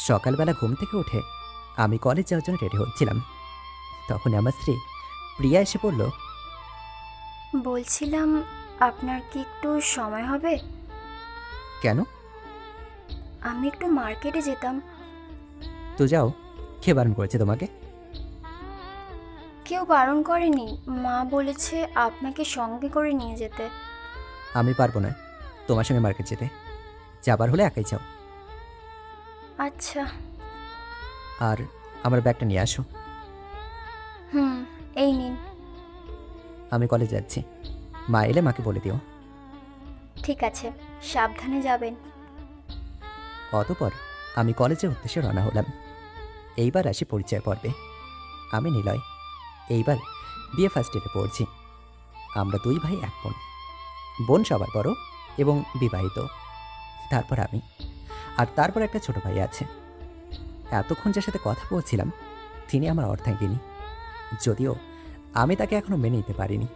সকালবেলা ঘুম থেকে উঠে আমি কলেজ যাওয়ার জন্য রেডি হচ্ছিলাম, তখন আমার স্ত্রী প্রিয়া এসে পড়ল। বলছিলাম, আপনার কি একটু সময় হবে? কেন? আমি একটু মার্কেটে যেতাম। তো যাও, কে বারণ করেছে তোমাকে? কেউ বারণ করেনি, মা বলেছে আপনাকে সঙ্গে করে নিয়ে যেতে। আমি পারবো না তোমার সঙ্গে মার্কেট যেতে, যাবার হলে একাই যাও। আচ্ছা। আর আমার ব্যাগটা নিয়ে আসো। হুম, এই নিন। আমি কলেজ যাচ্ছি, মা এলে মাকে বলে দিও। ঠিক আছে, সাবধানে যাবেন। অতপর আমি কলেজের উদ্দেশ্যে রওনা হলাম। এইবার আসি পরিচয় পর্বে। আমি নিলয়, এইবার বিএ ফার্স্ট ইয়ারে পড়ছি। আমরা দুই ভাই এক বোন, বোন সবার বড় এবং বিবাহিত, তারপর আমি, আর তারপর একটা ছোট ভাই আছে। এতক্ষণ যার সাথে কথা বলছিলাম তিনি আমার অর্ধাঙ্গিনী, যদিও আমি তাকে এখনো মেনে নিতে পারিনি।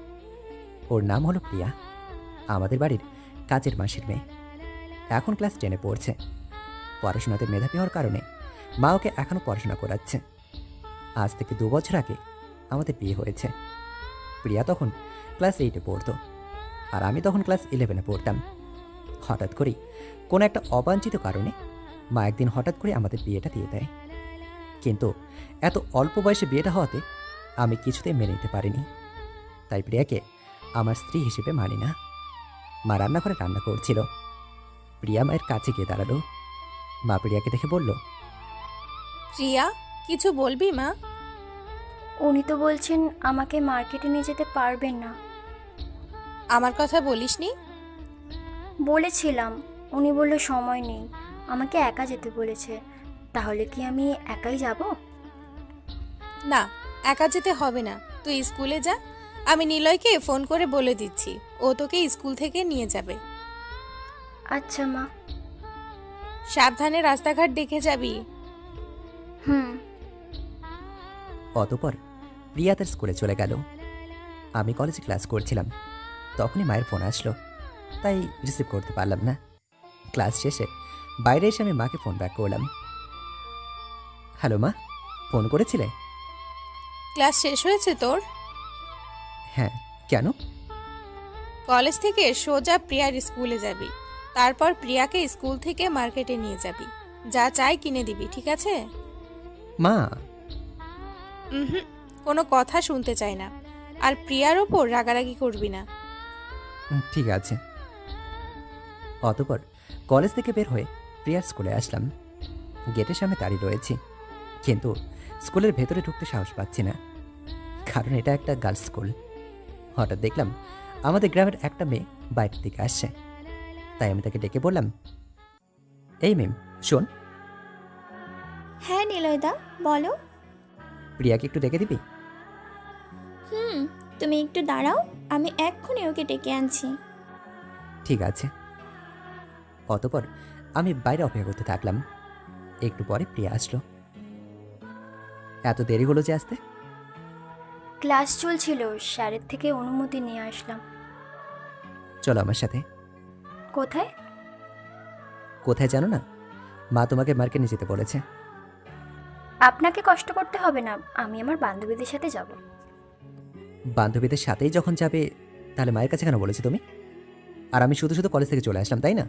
ওর নাম হলো প্রিয়া, আমাদের বাড়ির কাজের মাসির মেয়ে। এখন ক্লাস 10-এ পড়ছে। পড়াশোনাতে মেধাবী হওয়ার কারণে মা ওকে এখনও পড়াশোনা করাচ্ছে। আজ থেকে 2 বছর আগে আমাদের বিয়ে হয়েছে। প্রিয়া তখন ক্লাস 8-এ পড়তো, আর আমি তখন ক্লাস 11-এ পড়তাম। হঠাৎ করেই কোনো একটা অবাঞ্ছিত কারণে মা একদিন হঠাৎ করে আমাদের বিয়েটা দিয়ে দেয়। কিন্তু এত অল্প বয়সে বিয়েটা হওয়াতে আমি কিছুতেই মেনে নিতে পারিনি, তাই প্রিয়াকে আমার স্ত্রী হিসেবে মানি না। মা রান্নাঘরে রান্না করছিল, প্রিয়া মায়ের কাছে গিয়ে দাঁড়ালো। মা প্রিয়াকে দেখে বলল, প্রিয়া, কিছু বলবি মা? উনি তো বলছেন আমাকে মার্কেটে নিয়ে যেতে পারবেন না। আমার কথা বলিসনি? বলেছিলাম, উনি বলল সময় নেই, আমাকে একা যেতে বলেছে। তাহলে কি আমি একাই যাব? না, একা যেতে হবে না, তুই স্কুলে যা। আমি নিলয়কে ফোন করে বলে দিচ্ছি, ও তোকে স্কুল থেকে নিয়ে যাবে। আচ্ছা মা। সাবধানে রাস্তাঘাট দেখে যাবি। হুম। অতপর প্রিয়া তার স্কুলে চলে গেল। আমি কলেজে ক্লাস করছিলাম, তখনই মায়ের ফোন আসলো, তাই রিসিভ করতে পারলাম না। ক্লাস শেষে বাইরে এসে আমি মাকে ফোন ব্যাক করলাম। হ্যালো মা, ফোন করেছিলে? ক্লাস শেষ হয়েছে তোর? হ্যাঁ, কেন? কলেজ থেকে সোজা প্রিয়ার স্কুলে যাবি, তারপর প্রিয়াকে স্কুল থেকে মার্কেটে নিয়ে যাবি। যা চাই কিনে দিবি, ঠিক আছে? মা, হুম, কোনো কথা শুনতে চাই না। আর প্রিয়ার ওপর রাগারাগি করবি না। ঠিক আছে। অতপর কলেজ থেকে বের হয়ে প্রিয়ার স্কুলে আসলাম। গেটের সামনে দাঁড়িয়ে রয়েছি, কিন্তু স্কুলের ভেতরে ঢুকতে সাহস পাচ্ছি না, কারণ এটা একটা গার্লস স্কুল। হঠাৎ দেখলাম আমাদের গ্রামের একটা মেয়ে বাইরের দিকে আসছে, তাই আমি তাকে ডেকে বললাম, এই মেম, শোন, হ্যাঁ নিলয়দা, বলো। প্রিয়াকে একটু ডেকে দিবি? তুমি একটু দাঁড়াও, আমি এক্ষুনি ওকে ডেকে আনছি। ঠিক আছে। অতপর আমি বাইরে অপেক্ষা করতে থাকলাম। একটু পরে প্রিয়া আসলো। এত দেরি হলো যে আসতে? ক্লাস চলছিল, স্যারের থেকে অনুমতি নিয়ে আসলাম। চলো আমার সাথে। কোথায়? কোথায় জানো না? মা তোমাকে মার্কেটে যেতে বলেছে। আপনাকে কষ্ট করতে হবে না, আমি আমার বান্ধবীদের সাথে যাব। বান্ধবীদের সাথেই যখন যাবে, তাহলে মায়ের কাছে কেন বলেছো তুমি? আর আমি শুধু শুধু কলেজ থেকে চলে আসলাম, তাই না?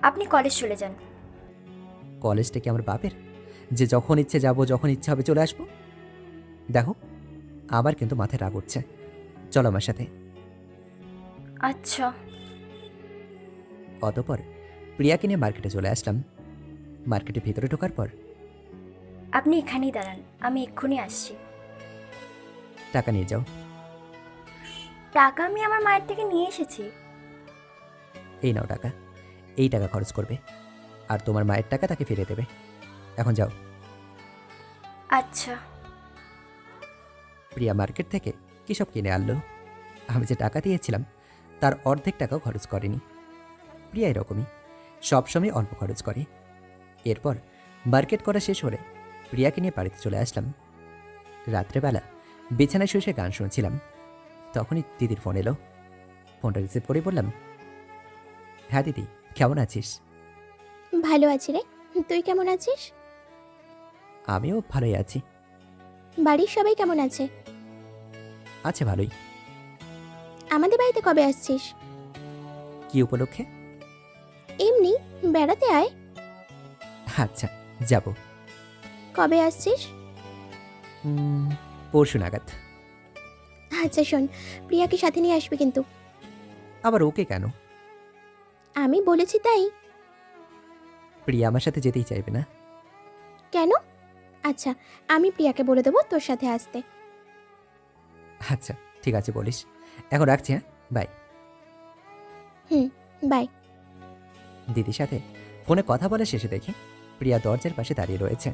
আপনি কলেজ চলে যান। কলেজটা কি আমার বাপের, যে যখন ইচ্ছে যাব, যখন ইচ্ছে হবে চলে আসবো? দেখো, আবার কিন্তু মাথায় রাগ উঠছে। চলো আমার সাথে। আচ্ছা। অতপর প্রিয়াকে নিয়ে মার্কেটে চলে আসলাম। মার্কেটের ভিতরে ঢোকার পর, আপনি এখানেই দাঁড়ান, আমি এক্ষুনি আসছি। টাকা নিয়ে যাও। টাকা আমি আমার মায়ের থেকে নিয়ে এসেছি। এই নাও টাকা, এই টাকা খরচ করবে, আর তোমার মায়ের টাকা তাকে ফিরিয়ে দেবে। এখন যাও। আচ্ছা। প্রিয়া মার্কেট থেকে কী সব কিনে আনলো। আমি যে টাকা দিয়েছিলাম তার অর্ধেক টাকাও খরচ করেনি। প্রিয়া এরকমই, সবসময় অল্প খরচ করে। এরপর মার্কেট করা শেষ হলে প্রিয়াকে নিয়ে বাড়িতে চলে আসলাম। রাত্রেবেলা বিছানায় শুয়ে শুয়ে গান শুনছিলাম, তখনই দিদির ফোন এলো। ফোনটা রিসিভ করে বললাম, হ্যাঁ দিদি, কেমন আছিস? ভালো আছি রে, তুই কেমন আছিস? আমিও ভালোই আছি। বাড়ির সবাই কেমন আছে? আছে ভালোই। আমাদের বাড়িতে কবে আসছিস? কি উপলক্ষে? এমনি বেড়াতে আয়। আচ্ছা, যাব। কবে আসছিস? পরশু নাগাদ। আচ্ছা শোন, প্রিয়াকে সাথে নিয়ে আসবি কিন্তু। আবার ওকে কেন? আমি বলেছি তাই। প্রিয়া আমার সাথে যেতেই চাইবে না। কেন? আচ্ছা, আমি প্রিয়াকে বলে দেবো তোর সাথে আসতে। আচ্ছা ঠিক আছে, বলিস। এখন রাখছি, হ্যাঁ, বাই। বাই। দিদির সাথে ফোনে কথা বলা শেষে দেখি প্রিয়া দরজার পাশে দাঁড়িয়ে রয়েছে।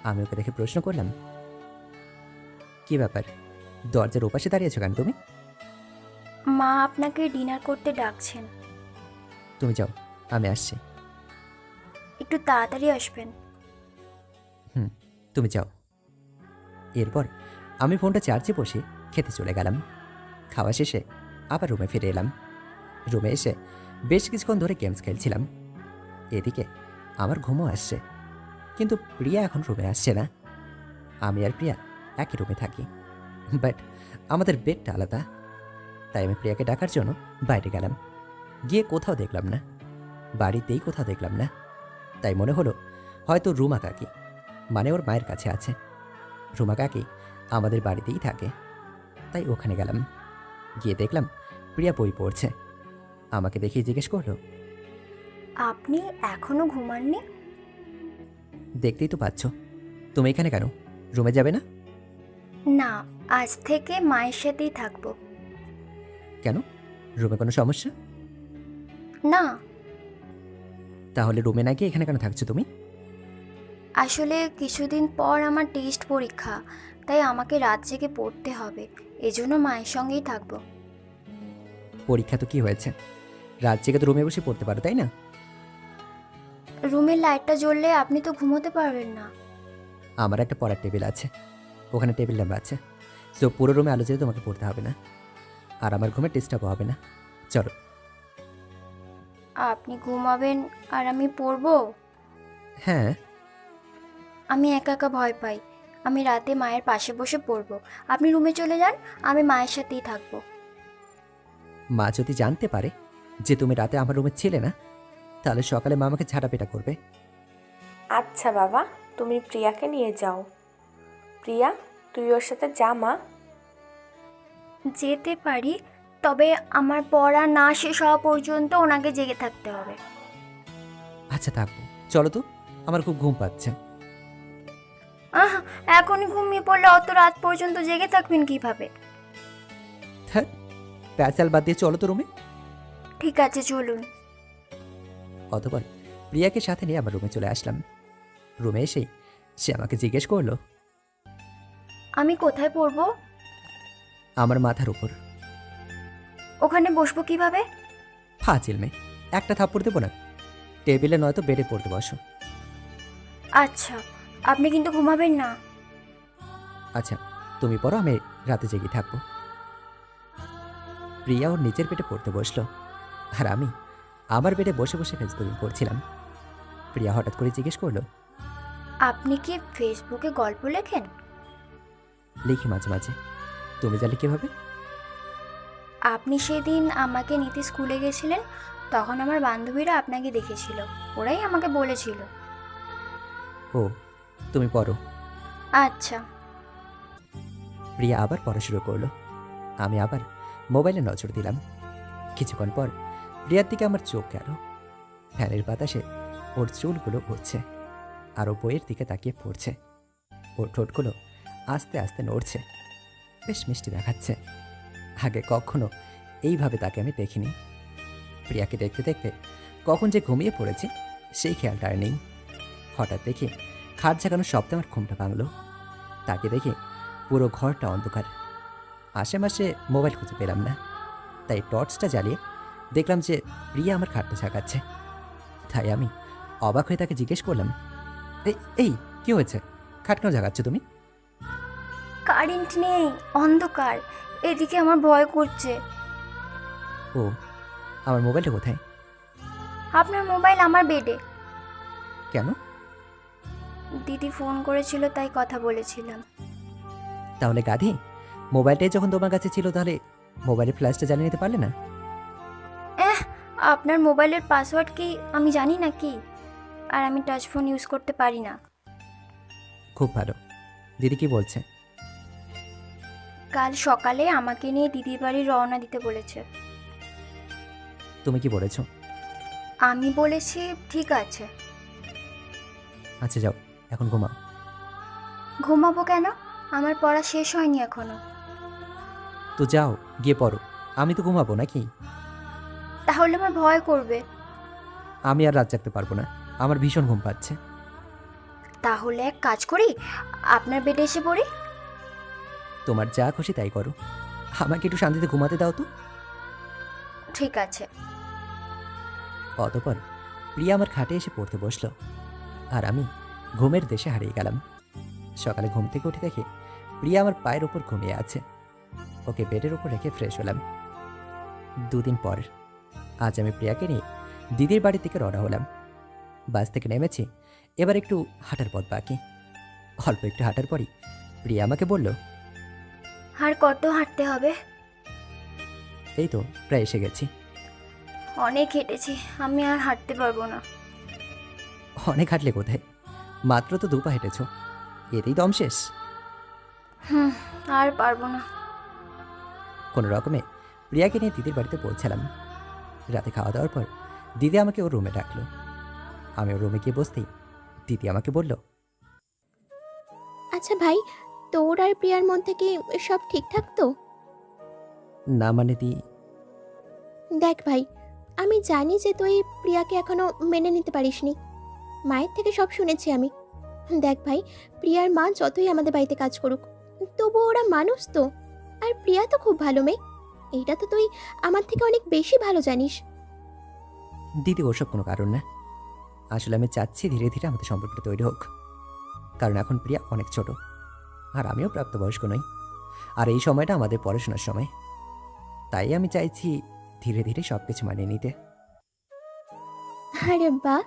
আমি ওকে দেখে প্রশ্ন করলাম, কি ব্যাপার, দরজার ওপাশে দাঁড়িয়েছো কেন তুমি? মা আপনাকে ডিনার করতে ডাকছেন। তুমি যাও, আমি আসছি। একটু তাড়াতাড়ি আসবেন। তুমি যাও। এরপর আমি ফোনটা চার্জে বসে খেতে চলে গেলাম। খাওয়া শেষে আবার রুমে ফিরে এলাম। রুমে এসে বেশ কিছুক্ষণ ধরে গেমস খেলছিলাম। এদিকে আমার ঘুমও আসছে, কিন্তু প্রিয়া এখন রুমে আসছে না। আমি আর প্রিয়া একই রুমে থাকি, বাট আমাদের বেডটা আলাদা। তাই আমি প্রিয়াকে ডাকার জন্য বাইরে গেলাম। গিয়ে কোথাও দেখলাম না, বাড়িতেই কোথাও দেখলাম না। তাই মনে হলো হয়তো রুমা কাকি, মানে ওর মায়ের কাছে আছে। রুমা কাকি আমাদের বাড়িতেই থাকে, তাই ওখানে গেলাম। গিয়ে দেখলাম প্রিয়া বই পড়ছে। আমাকে দেখেই জিজ্ঞেস করলো, আপনি এখনো ঘুমাননি? দেখতেই তো পাচ্ছ। তুমি এখানে কেন, রুমে যাবে না? না, আজ থেকে মায়ের সাথেই থাকবো। কেন, রুমে কোনো সমস্যা? না, তাহলে রুমে না গিয়ে এখানে কেন থাকছো তুমি? আসলে কিছুদিন পর আমার টেস্ট পরীক্ষা, তাই আমাকে রাত জেগে পড়তে হবে। এজন্য মায়ের সঙ্গেই থাকবো। পরীক্ষা তো কি হয়েছে, রাত জেগে তো রুমে বসে পড়তে পারো, তাই না? রুমের লাইটটা জ্বললে আপনি তো ঘুমোতে পারবেন না। আমার একটা পড়ার টেবিল আছে, ওখানে টেবিল ল্যাম্প আছে। তো পুরো রুমে আলো জ্বেলে তোমাকে পড়তে হবে না, আর আমার ঘুমে ডিস্টার্ব হবে না। চলো। আপনি ঘুমাবেন আর আমি পড়বো? হ্যাঁ। আমি একা একা ভয় পাই। আমি রাতে মায়ের পাশে বসে পড়বো। আপনি রুমে চলে যান, আমি মায়ের সাথেই থাকবো। মা যদি জানতে পারে যে তুমি রাতে আমার রুমে ছিলে না, তাহলে সকালে মা আমাকে ঝাঁটাপেটা করবে। আচ্ছা বাবা, তুমি প্রিয়াকে নিয়ে যাও। প্রিয়া, তুই ওর সাথে যা মা। যেতে পারি, তবে আমার পড়া না শেষ হওয়া পর্যন্ত ওনাকে জেগে থাকতে হবে। আচ্ছা থাকবো, চলো তো, আমার খুব ঘুম পাচ্ছে। আহ, এখনই ঘুমিয়ে পড়লে অত রাত পর্যন্ত জেগে থাকবেন কিভাবে? হ্যাঁ, প্যাচাল বাদ দিয়ে চলো তো রুমে। ঠিক আছে, চলুন। অতপর প্রিয়াকে সাথে নিয়ে আমার রুমে চলে আসলাম। রুমে এসেই সে আমাকে জিজ্ঞেস করলো, আমি কোথায় পড়বো? আমার মাথার উপর। ওখানে বসবো কিভাবে? ফাজিল মেয়ে, একটা থাপ্পড় দেবো না। টেবিলে নয়তো বেডে পড়তে বসো। আচ্ছা, আপনি কিন্তু ঘুমাবেন না। আচ্ছা তুমি পড়ো, আমি রাতে জেগে থাকবো। প্রিয়া ওর নিচের বেডে পড়তে বসলো, আর আমি আমার বেডে বসে বসে ফেসবুকিং করছিলাম। প্রিয়া হঠাৎ করে জিজ্ঞেস করলো, আপনি কি ফেসবুকে গল্প লেখেন? লিখি মাঝে মাঝে। তুমি জানলে কিভাবে? আপনি সেদিন আমাকে নিতে স্কুলে গেছিলেন, তখন আমার বান্ধবীরা আপনাকে দেখেছিল, ওরাই আমাকে বলেছিল। ও, তুমি পড়ো। আচ্ছা। প্রিয়া আবার পড়া শুরু করলো। আমি আবার মোবাইলে নজর দিলাম। কিছুক্ষণ পর প্রিয়ার দিকে আমার চোখ গেল। ফ্যানের বাতাসে ওর চুলগুলো উঠছে, আর ও বইয়ের দিকে তাকিয়ে পড়ছে। ওর ঠোঁটগুলো আস্তে আস্তে নড়ছে, বেশ মিষ্টি দেখাচ্ছে। আগে কখনো এইভাবে তাকে আমি দেখিনি। প্রিয়াকে দেখতে দেখতে কখন যে ঘুমিয়ে পড়েছে সেই খেয়ালটা আর নেই। হঠাৎ দেখি খাট ঝাঁকানোর শব্দে আমার ঘুমটা ভাঙল। তাকে দেখে পুরো ঘরটা অন্ধকার। আশেপাশে মোবাইল খুঁজে পেলাম না, তাই টর্চটা জ্বালিয়ে দেখলাম যে প্রিয়া আমার খাটটা ঝাঁকাচ্ছে। তাই আমি অবাক হয়ে তাকে জিজ্ঞেস করলাম, এই এই কি হয়েছে, খাট কেন ঝাঁকাচ্ছ তুমি? কারেন্ট নেই, অন্ধকার, এদিকে আমার ভয় করছে। ও, আমার মোবাইলটা কোথায়? আপনার মোবাইল আমার বেডে। কেন? দিদি ফোন করেছিল তাই কথা বলেছিলাম। তাহলে গাধি, মোবাইলটাই যখন তোমার কাছে ছিল তাহলে মোবাইলের ফ্ল্যাশটা জ্বালিয়ে নিতে পারলে না? আপনার মোবাইলের পাসওয়ার্ড কি আমি জানি না কি? আর আমি টাচ ফোন ইউজ করতে পারি না। খুব ভালো। দিদি কি বলছে? কাল সকালে আমাকে নিয়ে দিদির বাড়ি রওনা দিতে বলেছে। তুমি কি বলেছো? আমি বলেছি ঠিক আছে। আচ্ছা যাও, এখন ঘুমাও। ঘুমাবো কেন? আমার পড়া শেষ হয়নি এখনো। তো যাও, গিয়ে পড়ো। আমি তো ঘুমাবো নাকি? তাহলে আমার ভয় করবে। আমি আর রাত জাগতে পারবো না, আমার ভীষণ ঘুম পাচ্ছে। তাহলে এক কাজ করি, আপনার বেডে এসে পড়ি। তোমার যা খুশি তাই করো, আমাকে একটু শান্তিতে ঘুমাতে দাও তো। ঠিক আছে। অতঃপর প্রিয়া আমার খাটে এসে পড়তে বসলো, আর আমি ঘুমের দেশে হারিয়ে গেলাম। সকালে ঘুম থেকে উঠে দেখি প্রিয়া আমার পায়ের ওপর ঘুমিয়ে আছে। ওকে বেডের ওপর রেখে ফ্রেশ হলাম। 2 দিন পর আজ আমি প্রিয়াকে নিয়ে দিদির বাড়ি থেকে রওনা হলাম। বাস থেকে নেমেছি, এবার একটু হাঁটার পথ বাকি। অল্প একটু হাঁটার পরই প্রিয়া আমাকে বলল, আর কত হাঁটতে হবে? এই তো প্রায় এসে গেছি। অনেক হেঁটেছি, আমি আর হাঁটতে পারবো না। অনেক হাঁটলে কোথায়, মাত্র তো 2 পা হেঁটেছ, এতেই দম শেষ। আর পারবো না। কোনো রকমে প্রিয়াকে নিয়ে দিদির বাড়িতে পৌঁছালাম। রাতে খাওয়া দাওয়ার পর দিদি আমাকে ওর রুমে ডাকলো। আমি ওর রুমে গিয়ে বসতেই দিদি আমাকে বলল, আচ্ছা ভাই, তোর আর প্রিয়ার মধ্যে কি সব ঠিকঠাক তো? না মানে দি, দেখ ভাই, আমি জানি যে তুই প্রিয়াকে এখনো মেনে নিতে পারিসনি। মায়ের থেকে সব শুনেছি আমি। দেখ ভাই, প্রিয়ার মা যতই আমাদের বাড়িতে কাজ করুক, তবু ওরা মানুষ তো। আর প্রিয়া তো খুব ভালো মেয়ে, এইটা তো তুই আমার থেকে অনেক বেশি ভালো জানিস। দিদি ওসব কোনো কারণ না। আসলে আমি চাচ্ছি ধীরে ধীরে আমাদের সম্পর্কটা তৈরি হোক, কারণ এখন প্রিয়া অনেক ছোট, আর আমিও প্রাপ্তবয়স্ক নই। আর এই সময়টা আমাদের পড়াশোনার সময়, তাই আমি চাইছি ধীরে ধীরে সব কিছু মানিয়ে নিতে। আরে বাহ,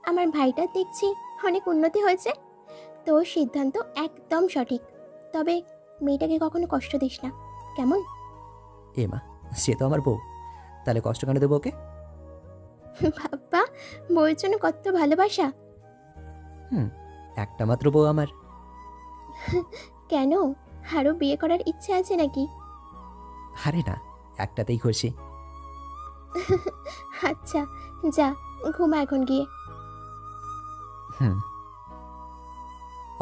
আমার ভাইটা দেখছি অনেক উন্নতি হয়েছে। তোর সিদ্ধান্ত একদম সঠিক। তবে মেয়েটাকে কখনো কষ্ট দিস না, কেমন? এ মা, সে তো আমার বউ, তাহলে কষ্ট কেন দেবো ওকে? বাবা, বউয়ের জন্য কত ভালোবাসা। একটা মাত্র বউ আমার। কেন, আরো বিয়ে করার ইচ্ছে আছে নাকি? আরে না, একটাতেই খুশি। আচ্ছা, যা ঘুমা এখন গিয়ে।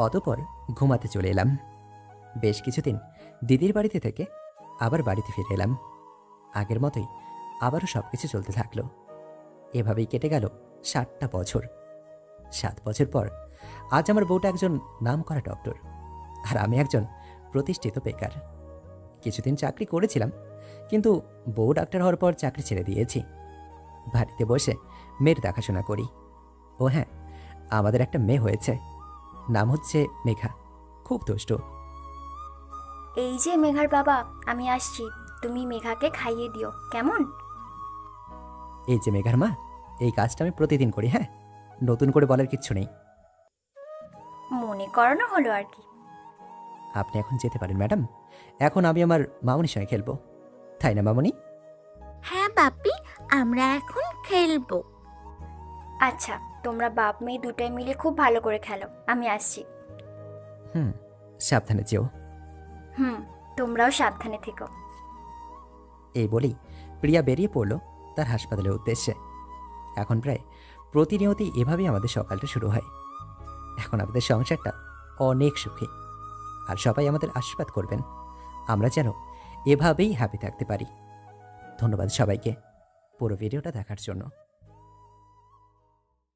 অতঃপর ঘুমাতে চলে এলাম। বেশ কিছুদিন দিদির বাড়িতে থেকে আবার বাড়িতে ফিরে এলাম। আগের মতোই আবারও সব কিছু চলতে থাকলো। এভাবেই কেটে গেল 7টা বছর। 7 বছর পর আজ আমার বউটা একজন নামকরা ডক্টর, আর আমি একজন প্রতিষ্ঠিত বেকার। কিছুদিন চাকরি করেছিলাম, কিন্তু বউ ডাক্তার হওয়ার পর চাকরি ছেড়ে দিয়েছি। বাড়িতে বসে মেয়ের দেখাশোনা করি। ও হ্যাঁ, আমাদের একটা মেয়ে হয়েছে, নাম হচ্ছে মেঘা। খুব দুষ্ট। এই যে মেঘার বাবা, আমি আসছি। তুমি মেঘাকে খাইয়ে দিও, কেমন? এই যে মেঘার মা, এই কাজটা আমি প্রতিদিন করি। হ্যাঁ, নতুন করে বলার কিচ্ছু নেই। মনে করানো হলো আর কি। আপনি এখন যেতে পারেন ম্যাডাম, এখন আমি আমার মামনির সঙ্গে খেলবো, তাই না মামনি? হ্যাঁ বাপি, আমরা এখন খেলবো। আচ্ছা, তোমরা বাপ মেয়ে দুটাই মিলে খুব ভালো করে খেলো, আমি আসছি। সাবধানে যেও। তোমরাও সাবধানে থেকো। এই বলেই প্রিয়া বেরিয়ে পড়লো তার হাসপাতালের উদ্দেশ্যে। এখন প্রায় প্রতিনিয়তই এভাবেই আমাদের সকালটা শুরু হয়। এখন আমাদের সংসারটা অনেক সুখী, আর সবাই আমাদের আশীর্বাদ করবেন আমরা যেন এভাবেই হ্যাপি থাকতে পারি। ধন্যবাদ সবাইকে পুরো ভিডিওটা দেখার জন্য।